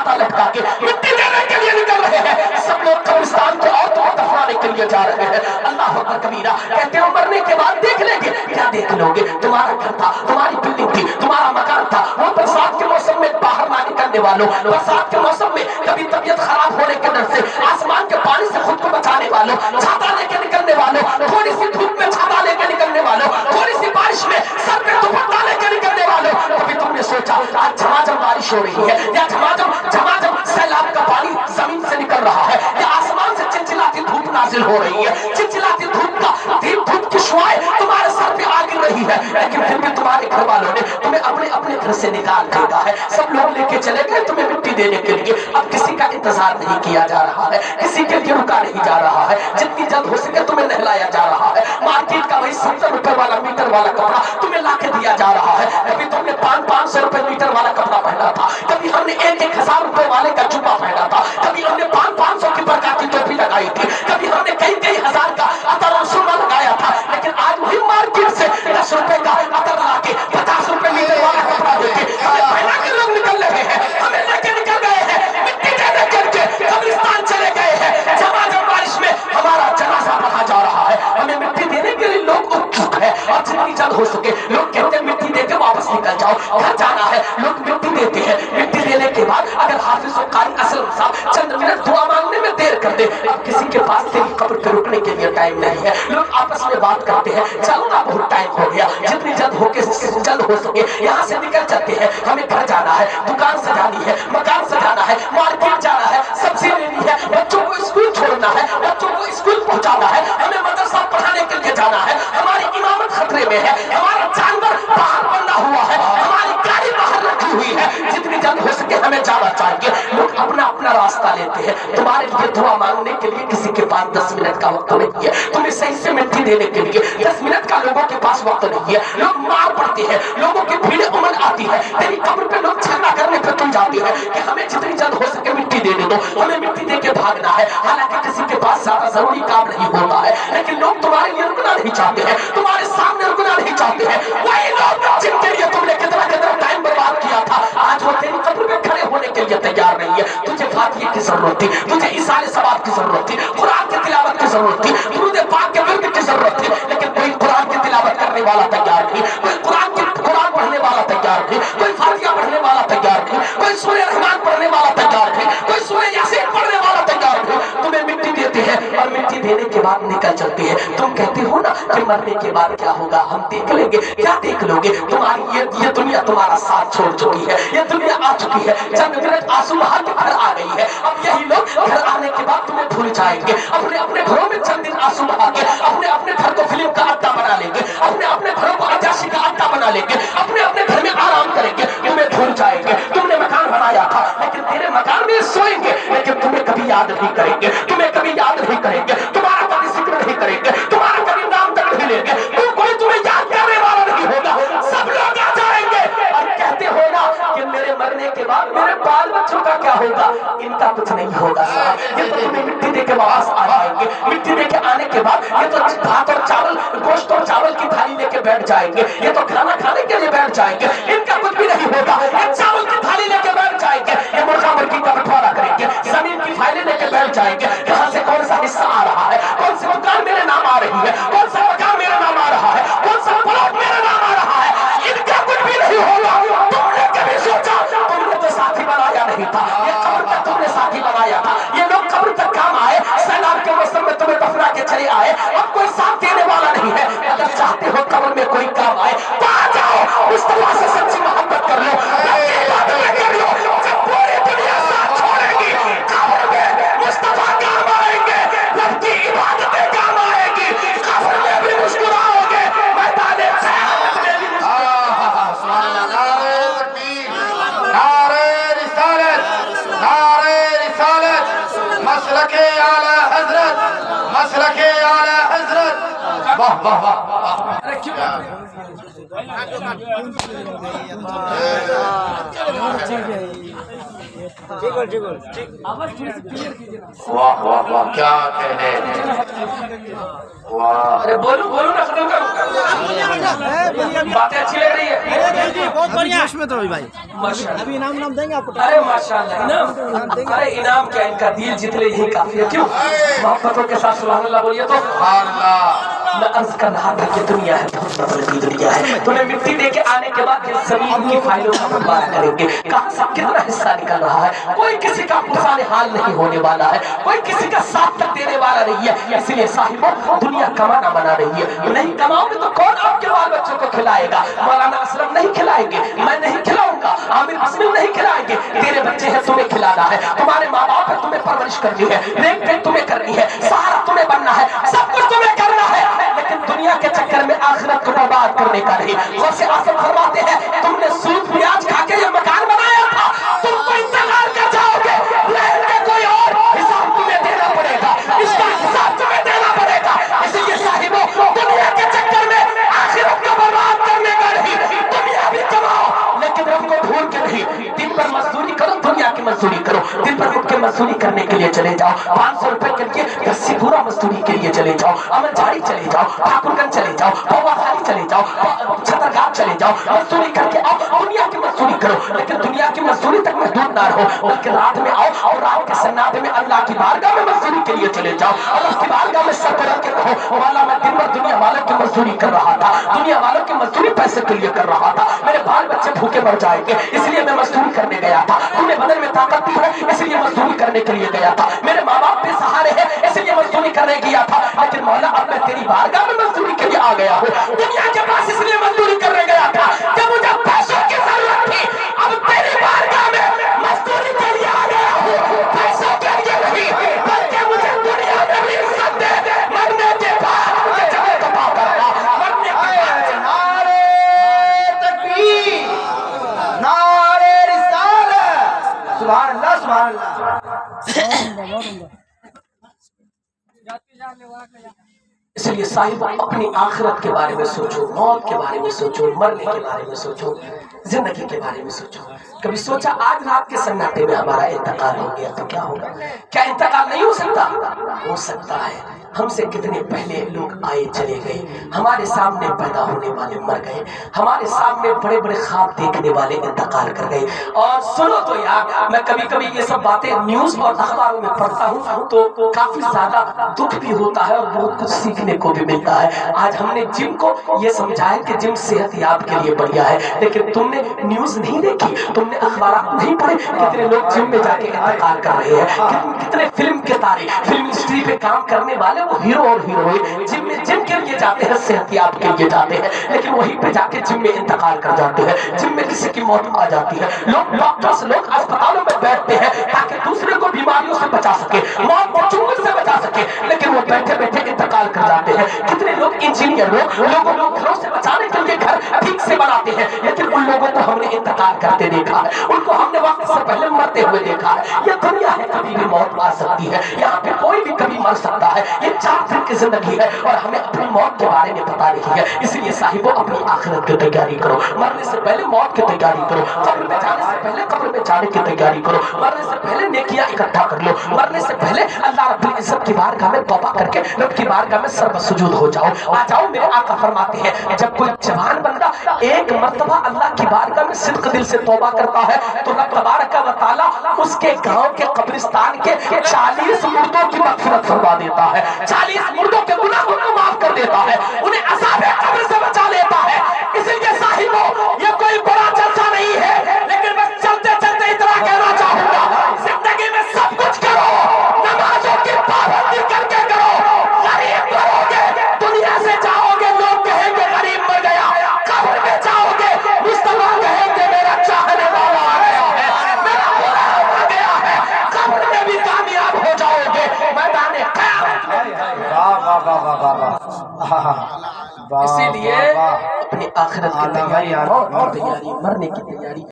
छाता लटका के मिट्टी देने के लिए निकल रहे हैं। सब लोग कब्रिस्तान को औरतों को दफनाने के लिए जा रहे हैं। अल्लाह अकबर कबीरा। कहते हो मरने के बाद देख लेंगे। क्या देख लोगे? तुम्हारा घर था, तुम्हारी बिल्डिंग थी, तुम्हारा मकान था। वो बरसात के मौसम में बाहर ना निकलने वालों, बरसात के मौसम में कभी तबीयत खराब होने के डर से आसमान के पानी से खुद को बचाने वालों, छाता लेके निकलने वालों, थोड़ी सी धूप में छाता लेके निकलने वालों, थोड़ी सी बारिश में सर पे दुपट्टा लेके निकलने वालों, कभी तुमने सोचा आज झमाझम बारिश हो रही है या झमाझम सैलाब का पानी जमीन से निकल रहा है या आसमान से चिलचिलाती धूप नाजिल हो रही है, चिलचिलाती धूप की शुआएं तुम्हारे सर पे आ गिर रही है, लेकिन फिर भी तुम्हारे घर वालों ने तुम्हें अपने घर से निकाल फेंका है। सब लोग लेके चले गए तुम्हें मिट्टी देने के लिए। अब किसी का इंतजार नहीं किया जा रहा है, किसी के लिए रुका नहीं जा रहा है। जितनी जल्द हो सके तुम्हें नहलाया जा रहा है। मार्केट का वही 70 रुपए वाला मीटर वाला कपड़ा तुम्हें लाके दिया जा रहा है। कभी तुमने 500 रुपए मीटर वाला कपड़ा पहना था, कभी हमने 1,000 रुपए वाले का जुब्बा पहना था, कभी हमने 500 की प्रकार की टोपी लगाई थी, कभी हमने कई हजार का अतर और सुरमा लगाया था। लेकिन आज वही मार्केट से 10 रुपए का अतर लगा के 50 रुपए मीटर वाला कपड़ा देके हमें पहना के लोग निकल रहे हैं, हमें लेके निकल गए हैं, मिट्टी देने के कब्रिस्तान चले गए हैं। झमाझम बारिश में हमारा जनाजा बहा जा रहा है, हमें मिट्टी देने के लिए लोग उत्सुक है। और जितनी जल्द हो सके लोग कहते हैं मिट्टी देके वापस निकल जाओ, घर जाना है। लोग मिट्टी देते हैं, मिट्टी देने के बाद अगर हाफिज और कारी असलम साहब चंद मिनट दुआ मांगने में देर कर दे, अब किसी के पास तेरी कब्र पे रुकने के लिए टाइम नहीं है। लोग आपस में बात करते हैं चलो ना बहुत टाइम हो गया, जितनी जल्द हो सके यहाँ से निकल जाते हैं। हमें घर जाना है, दुकान सजानी है, मकान सजाना है, मार्केट जाना है, सब्जी लेनी है, बच्चों को स्कूल छोड़ना है, बच्चों को स्कूल पहुंचाना है, हमें मदरसा पढ़ाने के लिए जाना है। हमारी इमामत खतरे में है, हमारा जानवर बाहर बंधा हुआ है, हमारी गाड़ी बाहर रखी हुई है। जितनी जल्द हो सके हमें जाना चाहिए। लोग अपना रास्ता लेते हैं। तुम्हारे लिए दुआ मांगने के लिए किसी के पास 10 मिनट का वक्त नहीं है, तुम्हें सही से मिट्टी देने के लिए 10 मिनट का लोगों के पास वक्त नहीं है। लोग मार पड़ते हैं, लोगों की भीड़ उमड़ आती है, तेरी कब्र पे लोग झगड़ा करने पे तुम जाती है कि हमें जितनी जल्द हो सके मिट्टी देने दो, हमें मिट्टी दे के भागना है। हालांकि किसी के पास ज्यादा जरूरी काम नहीं होता है, लेकिन लोग तुम्हारे लिए रुकना नहीं चाहते हैं, तुम्हारे सामने रुकना नहीं चाहते हैं। वही लोग जिनके लिए तुमने कितना टाइम बर्बाद किया था, आज वो तेरी कब्र पे खड़े होने के लिए तैयार नहीं है। तुझे फातिहा की जरूरत थी, तुझे इसाले सवाब की जरूरत थी, कुरान की तिलावत की जरूरत थी, तुझे पाक के विर्द की जरूरत थी, लेकिन कोई कुरान की तिलावत करने वाला तैयार नहीं, कोई कुरान पढ़ने वाला तैयार नहीं, कोई फातिहा पढ़ने वाला तैयार नहीं, कोई सूरह रहमान पढ़ने वाला तैयार नहीं, कोई सूरह यासीन पढ़ने वाला तैयार नहीं। तुम्हें मिट्टी देते हैं और मिट्टी देने के बाद निकल चलते हैं। तुम कहते हो ना कि मरने के बाद क्या होगा, हम देख लेंगे। क्या देख लोगे? तुम्हारी ये दुनिया तुम्हारा साथ छोड़ चुकी है, ये दुनिया आ चुकी है। चंद मिनट आंसू बहा के घर आ गई है। अब यही लोग घर आने के बाद तुम्हें भूल जाएंगे, अपने घरों में चंद दिन आंसू बहा के अपने घर को फिल्म का अड्डा बना लेंगे, अपने घरों को अजाशी का अड्डा बना लेंगे, अपने घर में आराम करेंगे, तुम्हें भूल जाएंगे। तुमने मकान बनाया था, लेकिन तेरे मकान में सोएंगे, लेकिन तुम्हें कभी याद नहीं करेंगे, तुम्हें कभी याद नहीं करेंगे, तुम्हारा कभी जिक्र नहीं करेंगे, तुम्हारा कभी नाम तक नहीं लेंगे, कोई तुम्हें याद करने वाला नहीं होगा। सब लोग आ जाएंगे और कहते हो ना कि मेरे मरने के बाद मेरे बाल बच्चों का क्या होगा? इनका कुछ नहीं होगा साहब। ये तो तुम्हें मिट्टी दे के वापस आ जाएंगे। मिट्टी दे के आने के बाद ये तो भात और चावल, गोश्त और चावल की थाली लेके बैठ जाएंगे, ये तो खाना खाने के लिए बैठ जाएंगे। इनका कुछ भी नहीं होगा। ये चावल की थाली लेके बैठ जाएंगे, ये मुर्गा मुर्गी का बंटवारा करेंगे, जमीन की फाइलें लेके बैठ जाएंगे। कहां से कौन सा हिस्सा आ रहा है, कौन सी दुकान मेरे नाम आ रही है, कौन सा मकान मेरे नाम आ रहा है, कौन सा प्लॉट मेरे नाम आ रहा है, इनका कुछ भी नहीं होगा। तुमने कभी सोचा? तुमने तो साथी बनाया नहीं था, ये कब्र तक तुमने साथी बनाया था। ये लोग कब्र तक काम आए, सैलाब के मौसम में तुम्हें दफना के चले आए, अब कोई साथ देने वाला नहीं है। अगर चाहते हो कब्र में कोई काम आए तो आ जाओ, मुस्तफा से सच्ची मोहब्बत कर लो, कर लो। जब पूरी दुनिया साथ छोड़ेगी, कब्र में मुस्तफा काम आएंगे, रब की इबादतें काम आएगी, कब्र में भी मुस्कुराओगे, मैदान क़यामत में भी मसलके आला हजरत, मसलके आला हजरत। वाह वाह वाह। واہ واہ واہ کیا کہنے واہ ارے بولو بولو نا ختم کرو باتیں اچھی لگ رہی ہے بہت بڑھیا میں تو بھائی ماشاءاللہ ابھی انعام دیں گے آپ کو ارے ماشاءاللہ انعام ارے انعام کیا ان کا دل جتنے یہی کافی ہے کیوں محبتوں کے ساتھ سبحان اللہ بولیے تو سبحان اللہ میں عرض کر رہا تھا کہ دنیا ہے بہت بدلتی دنیا ہے تمہیں مٹی دے کے آنے کے بعد یہ زمین کی فائلوں کا مطالعہ کریں گے کہاں سے کتنا حصہ نکل رہا ہے کوئی کسی کا پرسان حال نہیں ہونے والا ہے کوئی کسی کا ساتھ تک دینے والا نہیں ہے اس لیے صاحبوں دنیا کمانا بنا رہی ہے نہیں کماؤ گے تو کون آپ کے بال بچوں کو کھلائے گا مولانا اسلم نہیں کھلائیں گے میں نہیں کھلاؤں گا عامر اسلم نہیں کھلائیں گے تیرے بچے ہیں تمہیں کھلانا ہے تمہارے ماں باپ ہے تمہیں پرورش کرنی ہے دیکھ دیکھ تمہیں کرنی ہے سہارا تمہیں بننا ہے سب کچھ تمہیں کرنا ہے لیکن دنیا کے چکر میں آخرت کو برباد کرنے کا نہیں غوث اعظم فرماتے ہیں تم نے سود پیاز کھا کے یہ مکان بنایا تھا تم تو انتقال کر جاؤ گے لیکن کے کوئی اور حساب تمہیں دینا پڑے گا اس کا حساب تمہیں دینا پڑے گا اس لیے صاحبوں دنیا کے چکر میں آخرت کو برباد کرنے کا نہیں دنیا بھی کماؤ لیکن رب کو بھول کے نہیں دن پر مزدوری کرو دنیا کی مزدوری کرو دن پر اٹھ کے مزدوری کرنے کے لیے چلے جاؤ 500 روپے کر کے رسی پورا مزدوری کے لیے چلے جاؤ امن جھاڑی چلے جاؤ ٹھاکر گنج چلے جاؤ پوا خالی چلے جاؤ چھترگاہ چلے جاؤ مزدوری کر کے آؤ دنیا کی مزدوری کرو لیکن دنیا کی مزدوری تک محدود نہ رہو بلکہ رات میں آؤ اور رات کے سناٹے میں اللہ کی بارگاہ میں مزدوری کے لیے چلے جاؤ اللہ کی بارگاہ میں سر پکڑ کے کہو مولا میں دن بھر دنیا والوں کی مزدوری کر رہا تھا دنیا والوں کی مزدوری پیسے کے لیے کر رہا تھا میرے بال بچے بھوکے مر جائیں گے اس لیے میں مزدوری کرنے گیا تھا تم نے بدن میں طاقت دی ہے اس لیے مزدوری کرنے کے لیے گیا تھا میرے ماں باپ بے سہارے ہیں اس لیے مزدوری کرنے گیا تھا لیکن مولا اب میں تیری بارگاہ میں مزدوری کے لیے آ گیا ہوں دنیا کے پاس اس لیے مزدوری کرنے گیا تھا کہ مجھے پیسوں کی ضرورت تھی اب تیری بارگاہ میں مزدوری کے لیے آ گیا ہوں پیسوں کے لیے نہیں بلکہ مجھے دنیا میں بھی عزت دے مرنے کے بعد مجھے جنت عطا کرنا مرنے کے بعد نعرے تکبیر نعرے رسالت سبحان اللہ سبحان اللہ اس لیے صاحب اپنی آخرت کے بارے میں سوچو موت کے بارے میں سوچو مرنے کے بارے میں سوچو زندگی کے بارے میں سوچو کبھی سوچا آج رات کے سناٹے میں ہمارا انتقال ہو گیا تو کیا ہوگا کیا انتقال نہیں ہو سکتا ہے ہم سے کتنے پہلے لوگ آئے چلے گئے ہمارے سامنے پیدا ہونے والے مر گئے ہمارے سامنے بڑے بڑے خواب دیکھنے والے انتقال کر گئے اور سنو تو یار میں کبھی کبھی یہ سب باتیں نیوز اور اخباروں میں پڑھتا ہوں تو کافی زیادہ دکھ بھی ہوتا ہے اور بہت کچھ سیکھنے کو بھی ملتا ہے آج ہم نے جم کو یہ سمجھا ہے کہ جم صحت یاب کے لیے بڑھیا ہے لیکن تم نے نیوز نہیں دیکھی تم نے اخبارات نہیں پڑھے کتنے لوگ جم میں جا کے انتقال کر رہے ہیں کتنے فلم کے تارے فلم انڈسٹری پہ کام کرنے والے وہ ہیرو اور ہیروئن جم میں جم کے لیے جاتے ہیں صحت یاب کے لیے جاتے ہیں لیکن وہیں پہ جا کے جم میں انتقال کر جاتے ہیں جم میں کسی کی موت آ جاتی ہے لوگ ڈاکٹرز لوگ اسپتالوں میں بیٹھتے ہیں تاکہ دوسرے کو بیماریوں سے بچا سکے موت کو چنگل سے بچا سکے لیکن وہ بیٹھے بیٹھے انتقال کر جاتے ہیں کتنے لوگ انجینئر لوگوں کو گھروں سے بچانے کے لیے گھر ٹھیک سے بناتے ہیں لیکن ان لوگوں کو ہم نے انتقال کرتے دیکھا ہے ان کو ہم نے وقت سے پہلے مرتے ہوئے دیکھا ہے یہ دنیا ہے کبھی بھی موت آ سکتی ہے یہاں پہ کوئی بھی کبھی مر سکتا ہے یہ 4 دن کی زندگی ہے اور ہمیں اپنی موت کے بارے میں پتا نہیں ہے اس لیے صاحبوں اپنی آخرت کی تیاری کرو مرنے سے پہلے موت کی تیاری کرو قبر میں جانے سے پہلے قبر میں جانے کی تیاری کرو مرنے سے پہلے نیکیاں اکٹھا کر لو مرنے سے پہلے اللہ رب العزت کی بارگاہ میں توبہ کر کے رب کی بارگاہ میں سر بسجود ہو جاؤ آ جاؤ میرے آقا فرماتے ہیں جب کوئی جوان بندہ ایک مرتبہ اللہ کی بارگاہ میں صدق دل سے توبہ کرتا ہے تو رب تبارک و تعالی اس کے گاؤں کے قبرستان کے 40 مردوں کی مغفرت فرما دیتا ہے 40 مردوں کے گناہ کو معاف کر دیتا ہے انہیں عذاب قبر سے بچا لیتا ہے اس لیے صاحبوں یہ کوئی بڑا جلسہ نہیں ہے لیکن بس چلتے چلتے اتنا کہنا چاہوں گا زندگی میں سب کچھ کرو نمازوں کی پابندی کر کے کرو غریب مرو گے دنیا سے جاؤ گے لوگ کہیں گے غریب مر گیا قبر میں جاؤ گے مصطفیٰ کہیں گے میرا چاہنے والا آ گیا ہے میرا بولا آ گیا ہے قبر میں بھی کامیاب ہو جاؤ گے میدان قیامت میں اسی لیے اپنی آخرت کی تیاری مرنے کی تیاری